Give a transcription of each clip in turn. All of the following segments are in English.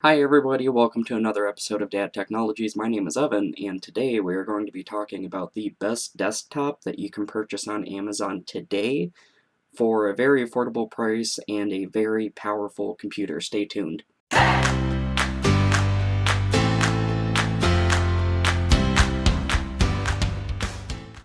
Hi everybody, welcome to another episode of Dad Technologies. My name is Evan, and today we are going to be talking about the best desktop that you can purchase on Amazon today for a very affordable price and a very powerful computer. Stay tuned.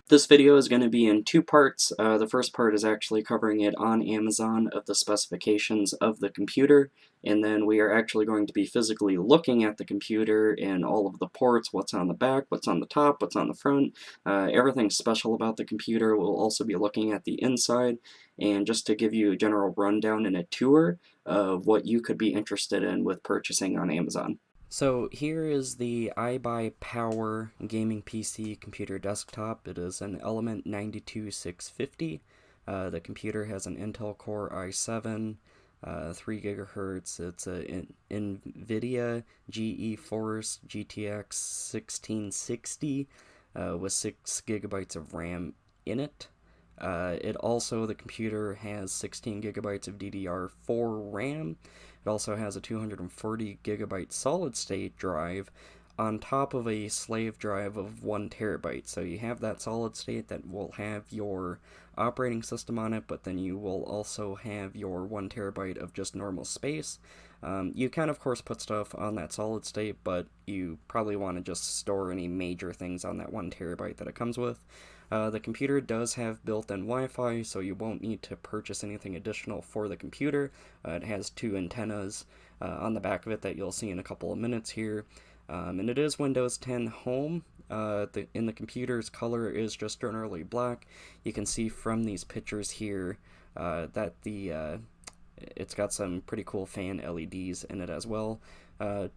This video is going to be in two parts. The first part is actually covering it on Amazon of the specifications of the computer, and then we are actually going to be physically looking at the computer and all of the ports, what's on the back, what's on the top, what's on the front, everything special about the computer. We'll also be looking at the inside, and just to give you a general rundown and a tour of what you could be interested in with purchasing on Amazon. So here is the iBUYPOWER gaming PC computer desktop. It is an Element 92650. The computer has an Intel Core i7, 3 gigahertz. It's a NVIDIA GeForce GTX 1660 with 6 gigabytes of RAM in it. The computer has 16 gigabytes of DDR4 RAM. It also has a 240 gigabyte solid state drive on top of a slave drive of 1 terabyte. So you have that solid state that will have your operating system on it, but then you will also have your 1 terabyte of just normal space. You can, of course, put stuff on that solid state, but you probably want to just store any major things on that 1 terabyte that it comes with. The computer does have built-in Wi-Fi, so you won't need to purchase anything additional for the computer. It has 2 antennas on the back of it that you'll see in a couple of minutes here. And it is Windows 10 Home. In the computer's color is just generally black. You can see from these pictures here that it's got some pretty cool fan LEDs in it as well.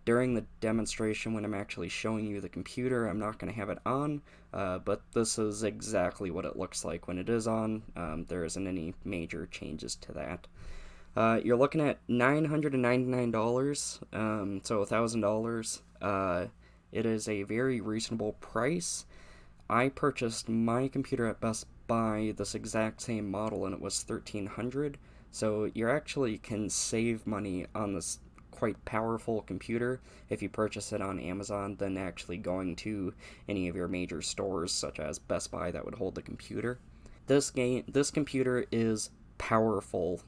During the demonstration, when I'm actually showing you the computer, I'm not going to have it on, but this is exactly what it looks like when it is on. There isn't any major changes to that. You're looking at $999, so $1,000. It is a very reasonable price. I purchased my computer at Best Buy, this exact same model, and it was $1,300. So you actually can save money on this quite powerful computer if you purchase it on Amazon than actually going to any of your major stores such as Best Buy that would hold the computer. This computer is powerful.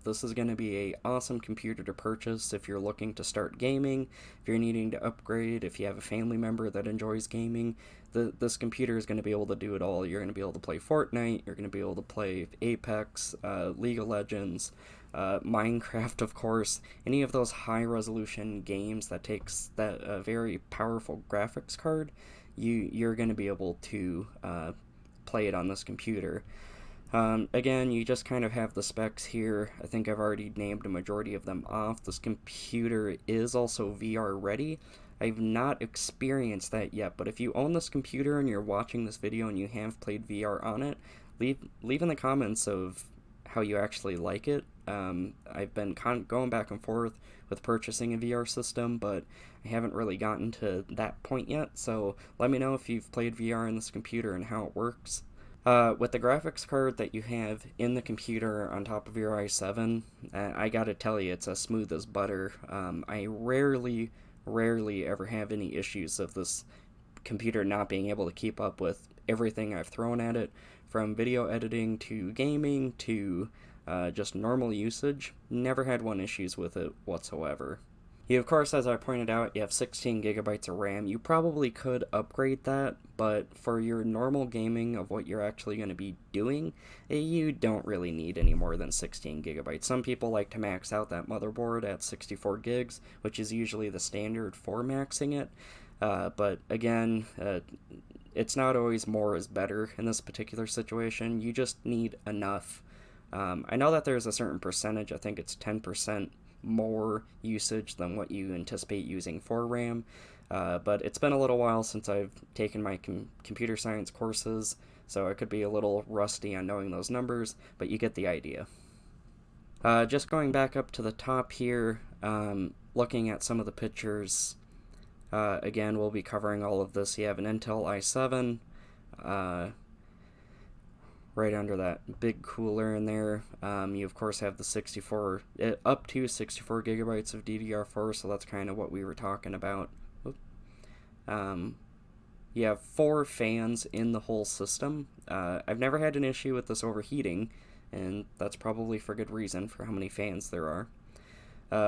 This is going to be a awesome computer to purchase if you're looking to start gaming, if you're needing to upgrade, if you have a family member that enjoys gaming. This computer is going to be able to do it all. You're going to be able to play Fortnite, you're going to be able to play Apex, League of Legends, Minecraft, of course, any of those high resolution games that takes that very powerful graphics card. You're going to be able to play it on this computer. Again, you just kind of have the specs here. I think I've already named a majority of them off. This computer is also VR ready. I've not experienced that yet, but if you own this computer and you're watching this video and you have played VR on it, leave in the comments of how you actually like it. I've been going back and forth with purchasing a VR system, but I haven't really gotten to that point yet, so let me know if you've played VR in this computer and how it works. With the graphics card that you have in the computer on top of your i7, I gotta tell you, it's as smooth as butter. I rarely ever have any issues of this computer not being able to keep up with everything I've thrown at it, from video editing to gaming to just normal usage. Never had one issues with it whatsoever. You, of course, as I pointed out, you have 16 gigabytes of RAM. You probably could upgrade that, but for your normal gaming of what you're actually going to be doing, you don't really need any more than 16 gigabytes. Some people like to max out that motherboard at 64 gigs, which is usually the standard for maxing it. But again, it's not always more is better in this particular situation. You just need enough. I know that there's a certain percentage, I think it's 10% more usage than what you anticipate using for RAM, but it's been a little while since I've taken my computer science courses, so I could be a little rusty on knowing those numbers, but you get the idea. Just going back up to the top here, looking at some of the pictures, again, we'll be covering all of this. You have an Intel i7, right under that big cooler in there. You of course have the 64, up to 64 gigabytes of DDR4, so that's kind of what we were talking about. Um, you have 4 fans in the whole system. I've never had an issue with this overheating, and that's probably for good reason for how many fans there are.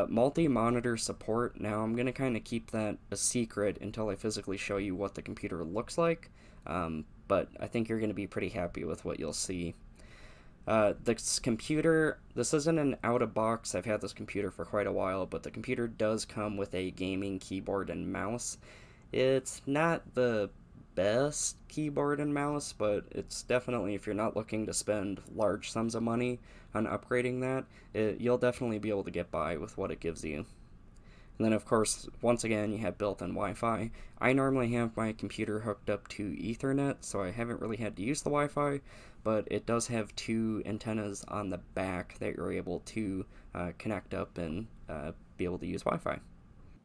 Multi-monitor support. Now I'm going to kind of keep that a secret until I physically show you what the computer looks like, but I think you're going to be pretty happy with what you'll see. This computer, this isn't an out-of-box, I've had this computer for quite a while, but the computer does come with a gaming keyboard and mouse. It's not the best keyboard and mouse, but it's definitely, if you're not looking to spend large sums of money on upgrading that, you'll definitely be able to get by with what it gives you. And then of course, once again, you have built-in Wi-Fi. I normally have my computer hooked up to Ethernet, so I haven't really had to use the Wi-Fi, but it does have 2 antennas on the back that you're able to connect up and be able to use Wi-Fi.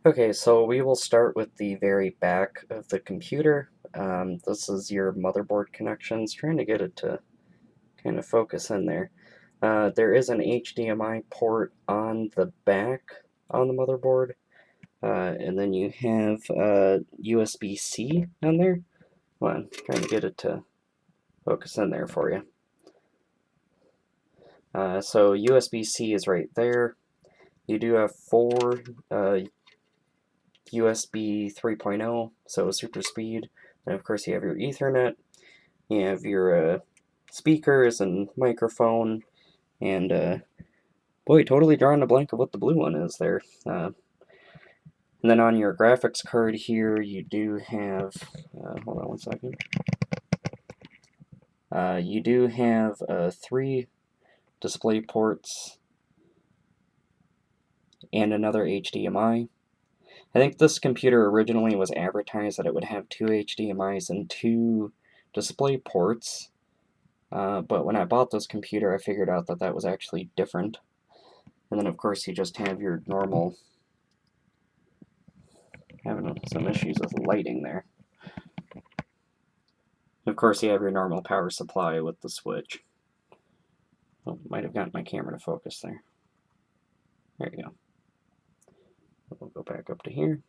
Okay, so we will start with the very back of the computer. This is your motherboard connections, trying to get it to kind of focus in there. There is an HDMI port on the back on the motherboard, and then you have USB-C on there. Hold on, trying to get it to focus in there for you. So USB-C is right there. You do have 4 USB 3.0, so super speed. And of course you have your Ethernet, you have your speakers and microphone, and boy, totally drawing a blank of what the blue one is there. And then on your graphics card here, you do have, hold on one second. You do have 3 display ports and another HDMI. I think this computer originally was advertised that it would have 2 HDMIs and 2 display ports, but when I bought this computer I figured out that that was actually different. And then of course you just have your normal, having some issues with lighting there. Of course you have your normal power supply with the switch. Oh, might have gotten my camera to focus there. There you go. We'll go back up to here.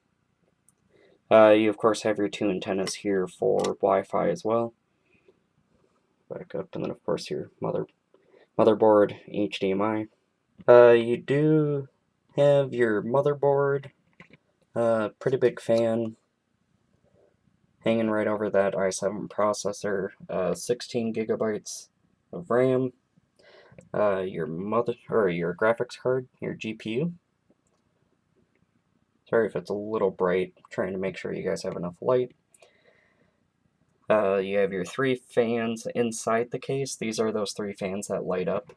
You of course have your 2 antennas here for Wi-Fi as well. Back up, and then of course your motherboard HDMI. You do have your motherboard, pretty big fan, hanging right over that i7 processor, 16 gigabytes of RAM, your graphics card, your GPU. Sorry if it's a little bright, I'm trying to make sure you guys have enough light. You have your 3 fans inside the case. These are those 3 fans that light up.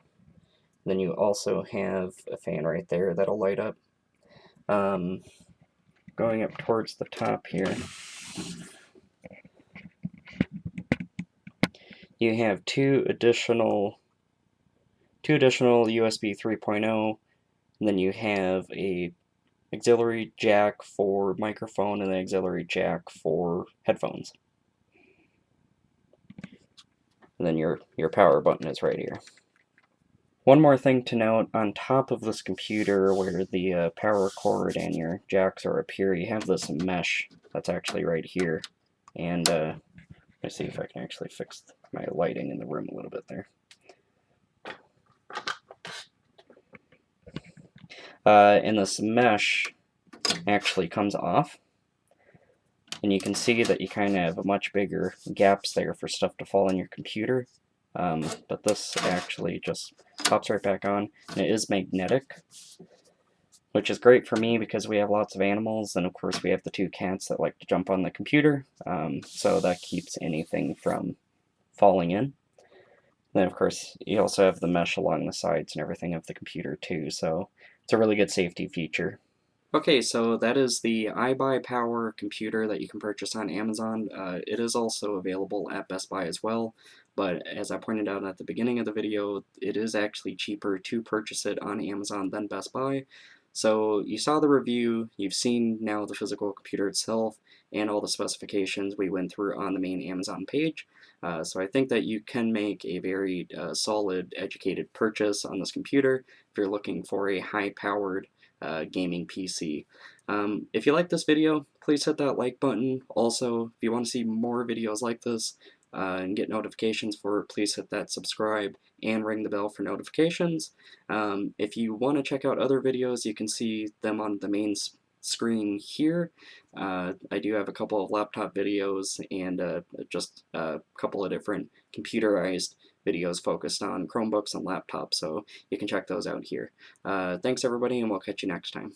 Then you also have a fan right there that'll light up. Going up towards the top here, you have two additional USB 3.0, and then you have a auxiliary jack for microphone and an auxiliary jack for headphones. And then your power button is right here. One more thing to note, on top of this computer where the power cord and your jacks are up here, you have this mesh that's actually right here. And let's see if I can actually fix my lighting in the room a little bit there. And this mesh actually comes off. And you can see that you kind of have much bigger gaps there for stuff to fall in your computer. But this actually just pops right back on, and it is magnetic, which is great for me because we have lots of animals, and of course we have the 2 cats that like to jump on the computer, so that keeps anything from falling in. And then of course you also have the mesh along the sides and everything of the computer too, so it's a really good safety feature. Okay, so that is the iBUYPOWER computer that you can purchase on Amazon. It is also available at Best Buy as well, but as I pointed out at the beginning of the video, it is actually cheaper to purchase it on Amazon than Best Buy. So you saw the review, you've seen now the physical computer itself, and all the specifications we went through on the main Amazon page. So I think that you can make a very solid, educated purchase on this computer if you're looking for a high-powered gaming PC. If you like this video, please hit that like button. Also, if you want to see more videos like this and get notifications for it, please hit that subscribe and ring the bell for notifications. If you want to check out other videos, you can see them on the main screen here. I do have a couple of laptop videos and just a couple of different computerized videos focused on Chromebooks and laptops, so you can check those out here. Thanks everybody, and we'll catch you next time.